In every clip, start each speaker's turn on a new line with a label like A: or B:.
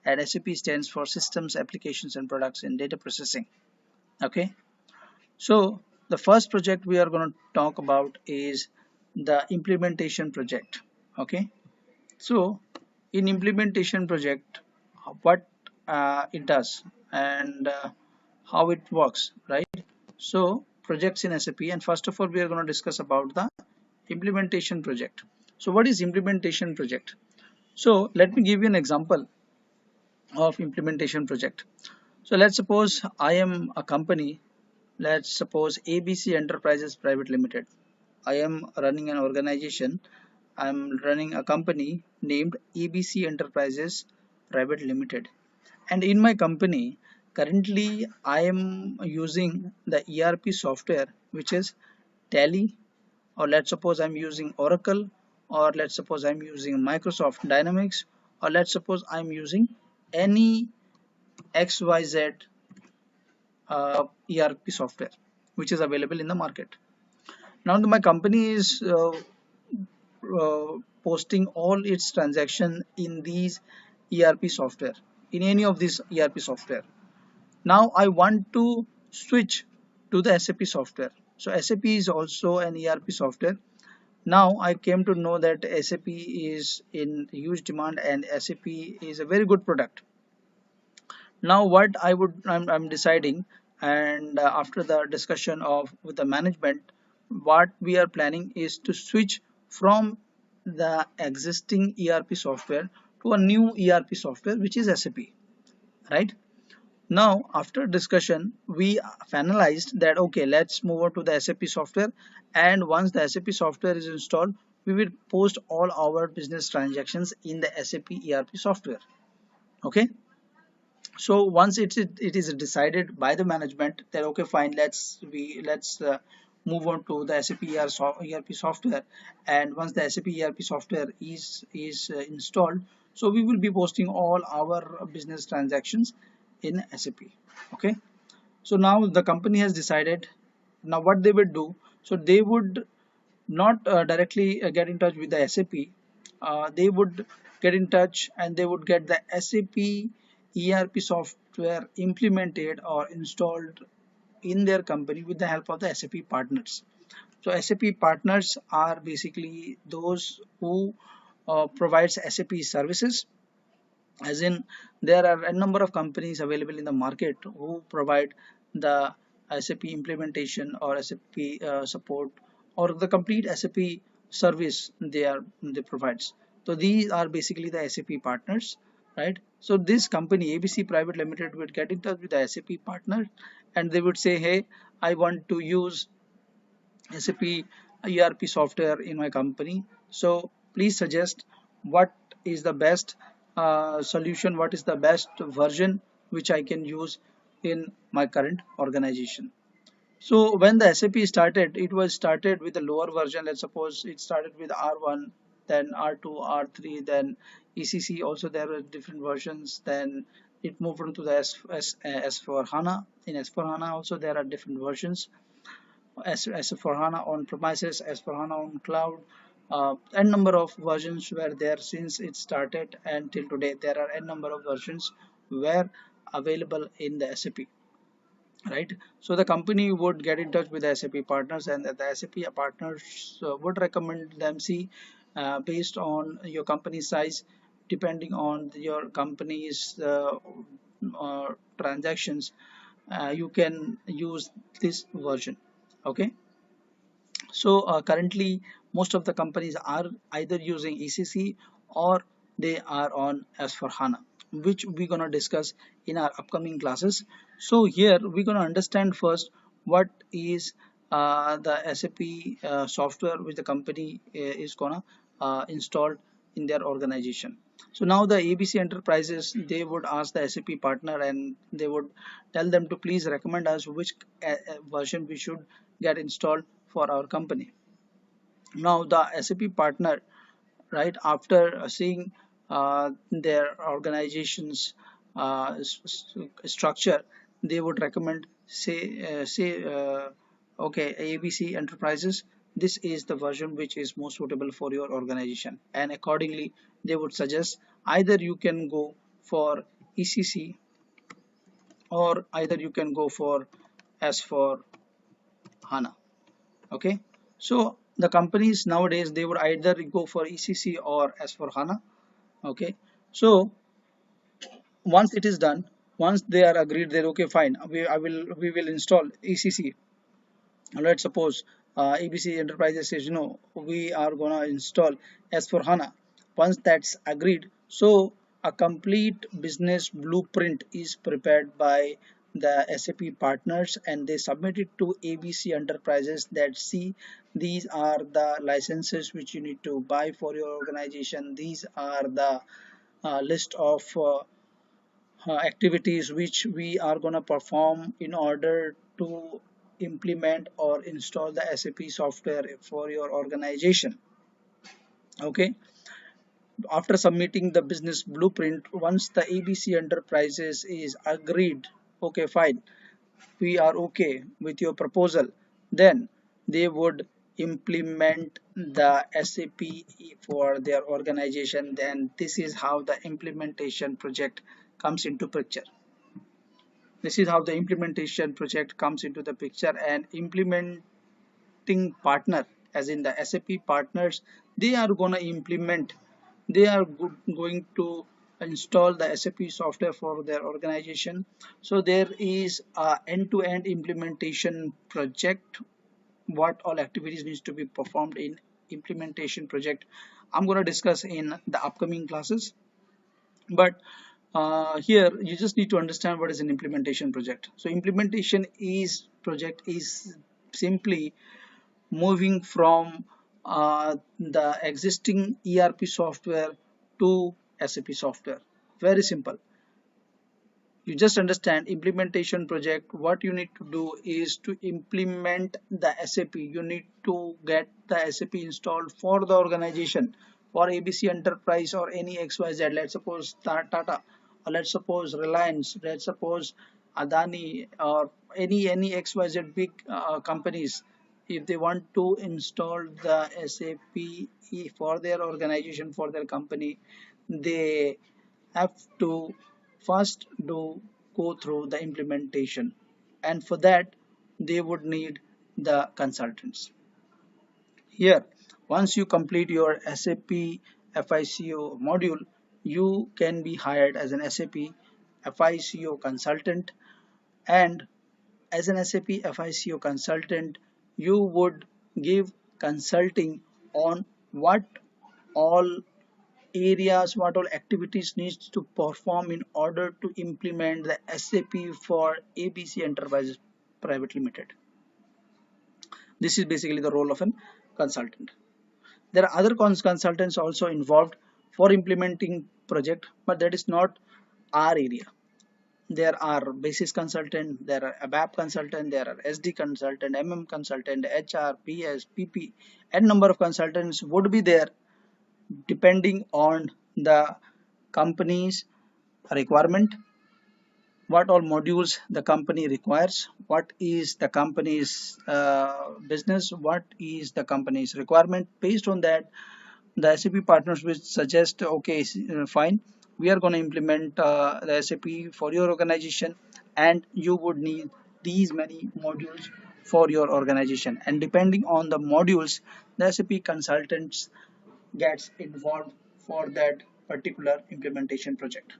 A: and SAP stands for Systems, Applications and Products in Data Processing. Okay, so the first project we are going to talk about is the implementation project. Okay, so in implementation project, what it does and how it works, right? So projects in SAP, and first of all we are going to discuss about the implementation project. So what is implementation project? So let me give you an example of implementation project. So let's suppose I am a company. Let's suppose ABC Enterprises Private Limited. I am running an organization. I'm running a company named ABC Enterprises Private Limited. And in my company, currently I am using the ERP software which is Tally, or let's suppose I'm using Oracle, or let's suppose I'm using Microsoft Dynamics, or let's suppose I'm using any XYZ ERP software which is available in the market. Now my company is posting all its transaction in these ERP software, in any of these ERP software. Now I want to switch to the SAP software. So SAP is also an ERP software. Now I came to know that SAP is in huge demand and SAP is a very good product. Now what I'm deciding, and after the discussion of with the management, what we are planning is to switch from the existing ERP software to a new ERP software which is SAP, right? Now after discussion we finalized that okay, let's move on to the SAP software, and once the SAP software is installed, we will post all our business transactions in the SAP ERP software. Okay, so once it is decided by the management that okay fine, let's move on to the SAP ERP software, and once the SAP ERP software is installed, so we will be posting all our business transactions in SAP. Okay, so now the company has decided. Now what they would do, so they would not directly get in touch with the SAP. They would get in touch and they would get the SAP ERP software implemented or installed in their company with the help of the SAP partners. So SAP partners are basically those who provides SAP services, as in there are a number of companies available in the market who provide the SAP implementation or SAP support, or the complete SAP service they provides. So these are basically the SAP partners, right? So this company ABC Private Limited would get in touch with the SAP partner, and they would say, hey, I want to use SAP ERP software in my company. So please suggest what is the best solution, what is the best version which I can use in my current organization. So when the SAP started, it was started with a lower version. Let's suppose it started with R1, then R2, R3, then ECC. Also there were different versions. Then it moved on to the S4 HANA. In S4 HANA also there are different versions. S4 HANA on premises, S4 HANA on cloud. N number of versions were there since it started, and till today there are n number of versions were available in the SAP, right? So the company would get in touch with the SAP partners, and the SAP partners would recommend them, see, based on your company size, depending on your company's transactions, you can use this version. Okay, so currently most of the companies are either using ECC or they are on S4 HANA, which we're gonna discuss in our upcoming classes. So here we're gonna understand first what is the SAP software which the company is gonna install in their organization. So now the ABC Enterprises, they would ask the SAP partner and they would tell them to please recommend us which version we should get installed for our company. Now the SAP partner, right, after seeing their organization's structure, they would recommend, okay, ABC Enterprises, this is the version which is most suitable for your organization, and accordingly they would suggest either you can go for ECC, or either you can go for S for HANA. Okay, so the companies nowadays, they would either go for ECC or S for HANA. Okay, so once it is done, once they are agreed, they're okay, fine, we will install ECC. Let's suppose ABC Enterprises says, no, we are gonna install S for HANA. Once that's agreed, so a complete business blueprint is prepared by the SAP partners, and they submit it to ABC Enterprises that see, these are the licenses which you need to buy for your organization. These are the list of activities which we are going to perform in order to implement or install the SAP software for your organization. Okay, after submitting the business blueprint, once the ABC Enterprises is agreed, okay, fine, we are okay with your proposal, then they would implement the SAP for their organization. Then this is how the implementation project comes into picture. This is how the implementation project comes into the picture. And implementing partner, as in the SAP partners, they are going to implement, they are going to install the SAP software for their organization. So there is a end-to-end implementation project. What all activities needs to be performed in implementation project, I'm going to discuss in the upcoming classes. But here you just need to understand what is an implementation project. So implementation is project is simply moving from the existing ERP software to SAP software. Very simple. You just understand implementation project. What you need to do is to implement the SAP. You need to get the SAP installed for the organization, for ABC Enterprise or any XYZ. Let's suppose Tata, or let's suppose Reliance, let's suppose Adani, or any XYZ big companies. If they want to install the SAP for their organization, for their company, they have to first do go through the implementation, and for that they would need the consultants. Here, once you complete your SAP FICO module, you can be hired as an SAP FICO consultant. And as an SAP FICO consultant, you would give consulting on what all areas, what all activities needs to perform in order to implement the SAP for ABC Enterprises Private Limited. This is basically the role of an consultant. There are other consultants also involved for implementing project, but that is not our area. There are basis consultant, there are ABAP consultant, there are SD consultant, MM consultant, HR, PS, PP, and number of consultants would be there depending on the company's requirement, what all modules the company requires, what is the company's business, what is the company's requirement. Based on that, the SAP partners will suggest, okay, fine, we are going to implement the SAP for your organization, and you would need these many modules for your organization. And depending on the modules, the SAP consultants gets involved for that particular implementation project.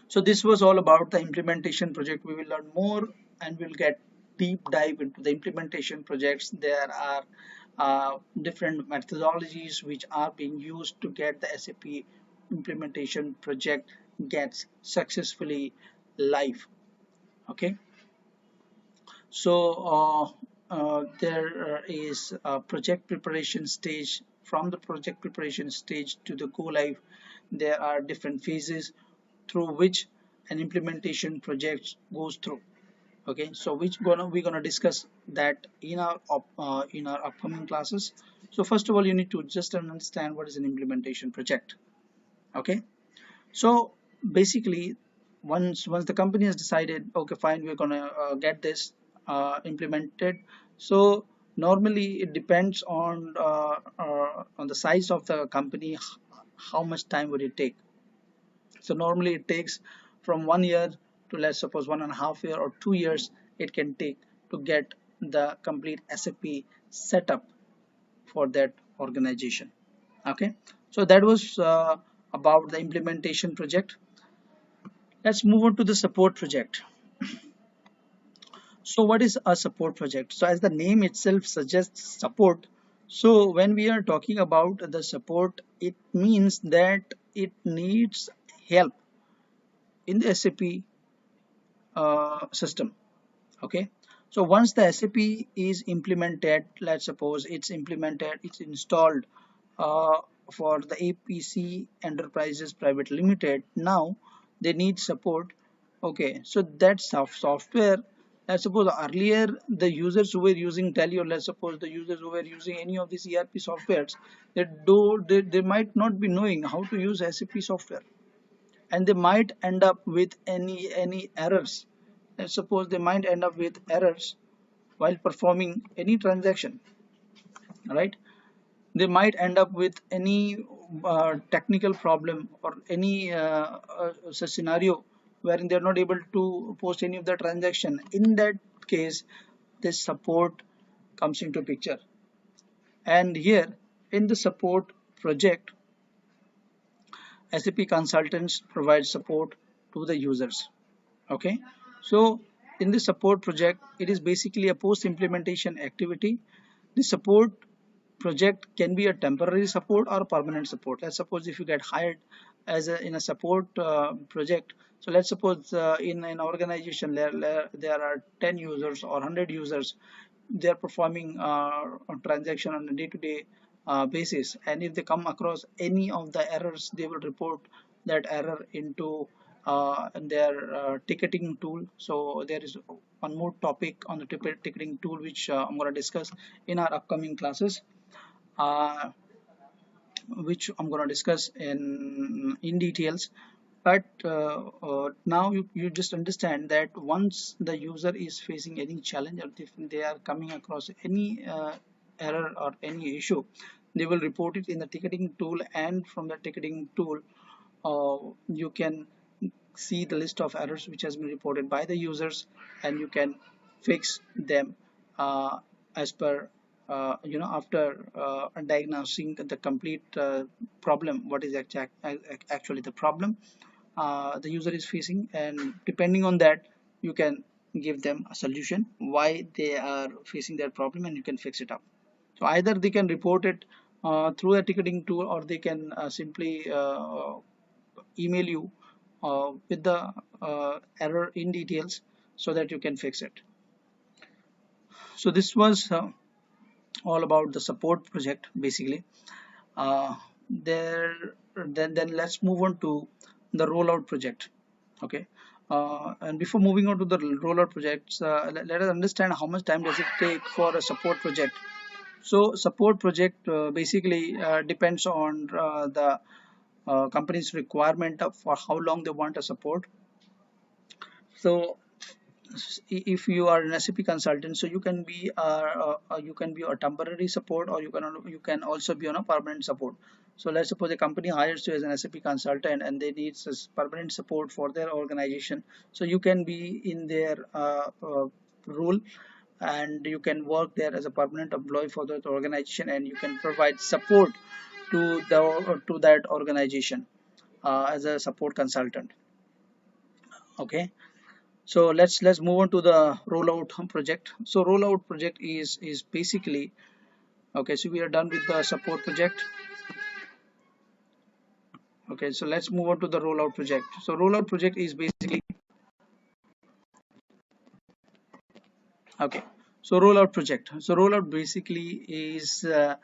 A: So this was all about the implementation project. We will learn more and we'll get deep dive into the implementation projects. There are different methodologies which are being used to get the SAP implementation project gets successfully live. Okay, so there is a project preparation stage. From the project preparation stage to the go live, there are different phases through which an implementation project goes through. Okay, so we're gonna discuss that in our upcoming classes. So first of all, you need to just understand what is an implementation project. Okay, so basically, once the company has decided, okay, fine, we're gonna get this implemented. So normally it depends on the size of the company, how much time would it take. So normally it takes from 1 year to, let's suppose, 1.5 year or 2 years it can take to get the complete SAP setup for that organization. Okay, so that was about the implementation project. Let's move on to the support project. So what is a support project? So as the name itself suggests, support. So when we are talking about the support, it means that it needs help in the SAP system. Okay, so once the SAP is implemented, let's suppose it's implemented, it's installed uh, for the APC Enterprises Private Limited. Now they need support. Okay, so that software, let's suppose earlier the users who were using Tele, or let's suppose the users who were using any of these ERP softwares, they might not be knowing how to use SAP software, and they might end up with any errors. Let's suppose they might end up with errors while performing any transaction, right? They might end up with any technical problem or any such scenario wherein they're not able to post any of the transaction. In that case, this support comes into picture. And here in the support project, SAP consultants provide support to the users. Okay, so in the support project, it is basically a post implementation activity. The support project can be a temporary support or permanent support. Let's suppose if you get hired as in a support project, so let's suppose in an organization there are 10 users or 100 users. They are performing a transaction on a day-to-day basis, and if they come across any of the errors, they will report that error into their ticketing tool. So there is one more topic on the ticketing tool which I'm going to discuss in our upcoming classes, uh, which I'm going to discuss in details. But now you just understand that once the user is facing any challenge, or if they are coming across any error or any issue, they will report it in the ticketing tool, and from the ticketing tool you can see the list of errors which has been reported by the users, and you can fix them as per after diagnosing the complete problem, what is actually the problem the user is facing, and depending on that you can give them a solution why they are facing that problem, and you can fix it up. So either they can report it through a ticketing tool, or they can simply email you with the error in details so that you can fix it. So this was all about the support project basically. uh, there then let's move on to the rollout project. Okay, and before moving on to the rollout projects, let us understand how much time does it take for a support project. So support project basically depends on the company's requirement of for how long they want a support. So if you are an SAP consultant, so you can be a temporary support, or you can also be on a permanent support. So let's suppose a company hires you as an SAP consultant and they need permanent support for their organization. So you can be in their role, and you can work there as a permanent employee for that organization, and you can provide support to that organization as a support consultant. Okay, so let's move on to the rollout project. So rollout project is basically, okay, so we are done with the support project. Okay, so let's move on to the rollout project. So rollout project is basically, okay, so rollout basically is a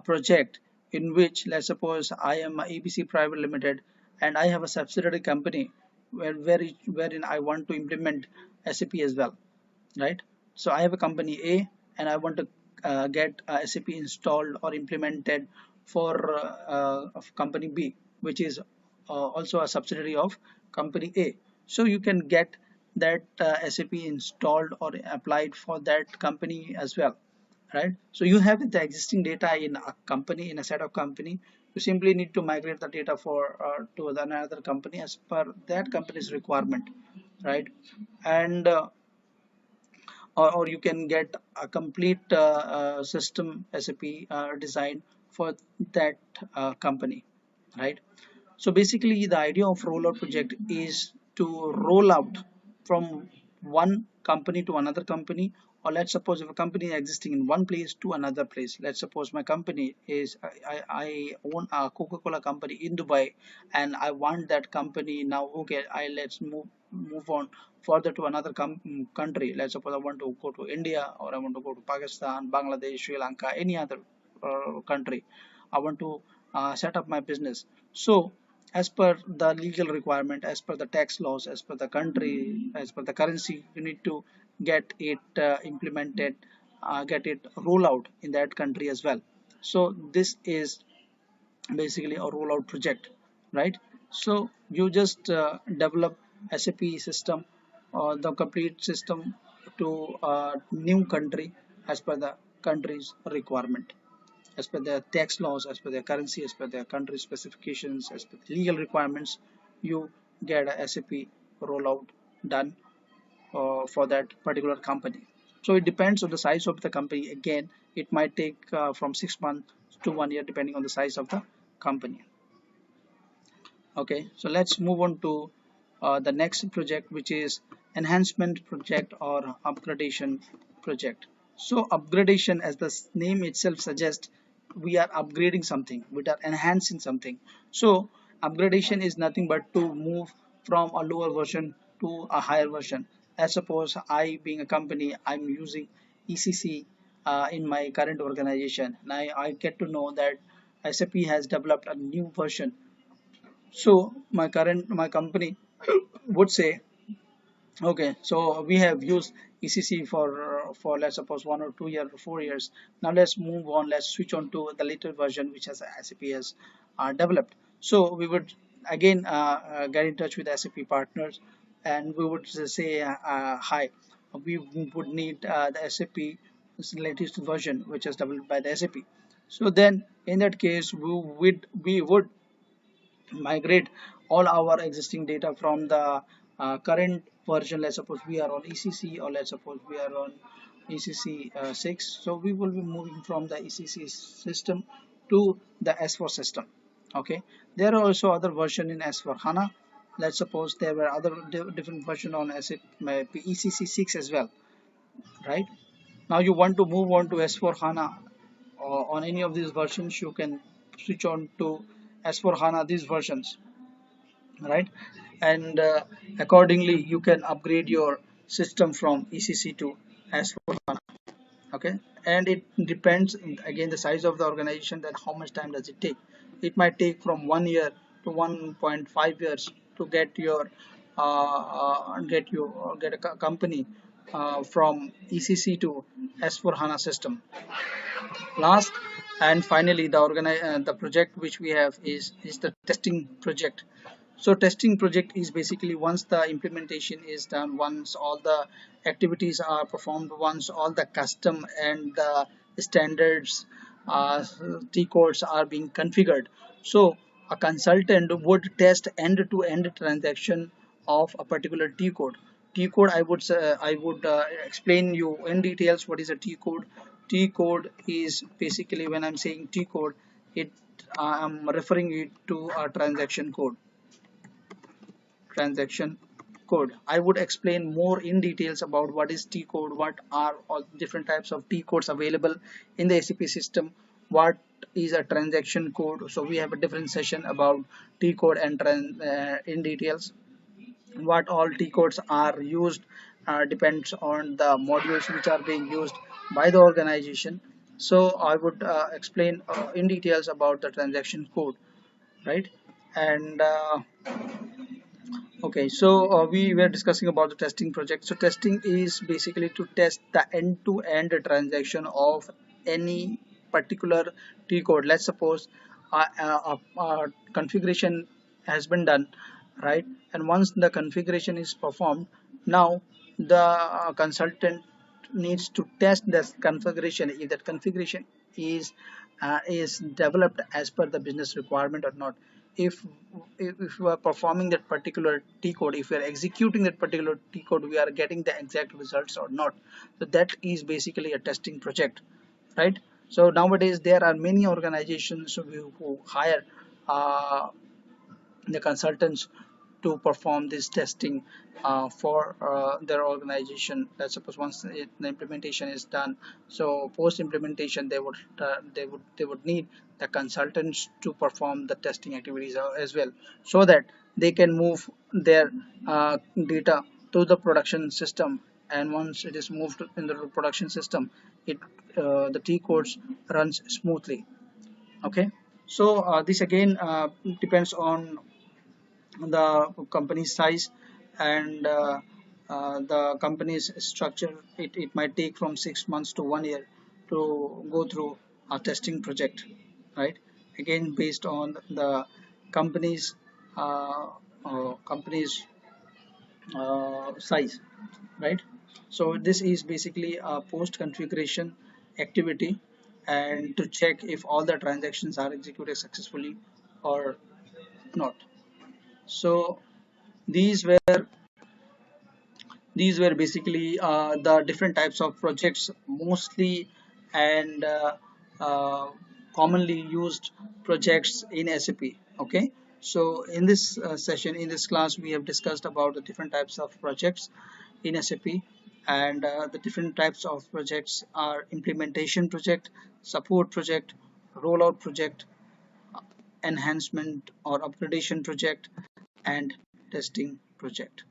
A: project in which, let's suppose I am a ABC Private Limited, and I have a subsidiary company wherein I want to implement SAP as well, right? So I have a company A, and I want to get SAP installed or implemented for of company B, which is also a subsidiary of company A. So you can get that SAP installed or applied for that company as well, right? So you have the existing data in a company, in a set of company. You simply need to migrate the data for to another company as per that company's requirement, right? And or you can get a complete system SAP design for that company, right? So basically, the idea of rollout project is to roll out from one company to another company, or let's suppose if a company is existing in one place to another place. Let's suppose my company is I own a Coca-Cola company in Dubai, and I want that company now. Okay, I let's move on further to another country. Let's suppose I want to go to India, or I want to go to Pakistan, Bangladesh, Sri Lanka, any other country. I want to set up my business. So as per the legal requirement, as per the tax laws, as per the country, as per the currency, you need to get it implemented, get it roll out in that country as well. So this is basically a rollout project, right? So you just develop SAP system or the complete system to a new country as per the country's requirement, as per their tax laws, as per their currency, as per their country specifications, as per the legal requirements. You get a SAP rollout done for that particular company. So it depends on the size of the company. Again, it might take from 6 months to 1 year, depending on the size of the company. Okay, so let's move on to the next project, which is enhancement project or upgradation project. So upgradation, as the name itself suggests, we are upgrading something, we are enhancing something. So upgradation is nothing but to move from a lower version to a higher version. As suppose I, being a company, I'm using ECC in my current organization, and I get to know that SAP has developed a new version. So my company would say, okay, so we have used ECC for let's suppose 1 or 2 years or 4 years. Now let's move on. Let's switch on to the later version which has SAP has developed. So we would again get in touch with SAP partners, and we would say, hi, we would need the SAP latest version which is developed by the SAP. So then in that case we would migrate all our existing data from the current version. Let's suppose we are on ECC, or let's suppose we are on ECC 6. So we will be moving from the ECC system to the S4 system. Okay, there are also other version in S4 HANA. Let's suppose there were other different version on SAP ECC 6 as well, right? Now you want to move on to S4 HANA, on any of these versions you can switch on to S4 HANA these versions, right? And accordingly you can upgrade your system from ECC to S4 HANA. Okay, and it depends again the size of the organization, that how much time does it take. It might take from 1 year to 1.5 years to get your get a company from ECC to S4 HANA system. Last and finally, the project which we have is the testing project. So testing project is basically once the implementation is done, once all the activities are performed, once all the custom and the standards T codes are being configured. So a consultant would test end-to-end transaction of a particular T code. T code, I would explain you in details what is a T code. T code is basically, when I'm saying T code, it I'm referring it to a transaction code. I would explain more in details about what is T code, what are all different types of T codes available in the SAP system, what is a transaction code. So we have a different session about T code and in details. What all T codes are used depends on the modules which are being used by the organization. So I would explain in details about the transaction code, right? And okay, so we were discussing about the testing project. So testing is basically to test the end-to-end transaction of any particular T code. Let's suppose configuration has been done, right? And once the configuration is performed, now the consultant needs to test this configuration. If that configuration is is developed as per the business requirement or not. If you are performing that particular T code, if we are executing that particular T code, we are getting the exact results or not. So that is basically a testing project, right? So nowadays there are many organizations who hire uh, the consultants to perform this testing for their organization. Let's suppose once the implementation is done, so post implementation they would need the consultants to perform the testing activities as well, so that they can move their data to the production system. And once it is moved in the production system, it the T codes runs smoothly. Okay, so this again depends on the company size and the company's structure. It might take from 6 months to 1 year to go through a testing project, right? Again, based on the company's size, right? So this is basically a post configuration activity, and to check if all the transactions are executed successfully or not. So these were these were basically the different types of projects, mostly and commonly used projects in SAP. Okay, so in this session, in this class, we have discussed about the different types of projects in SAP, and the different types of projects are implementation project, support project, rollout project, enhancement or upgradation project, and testing project.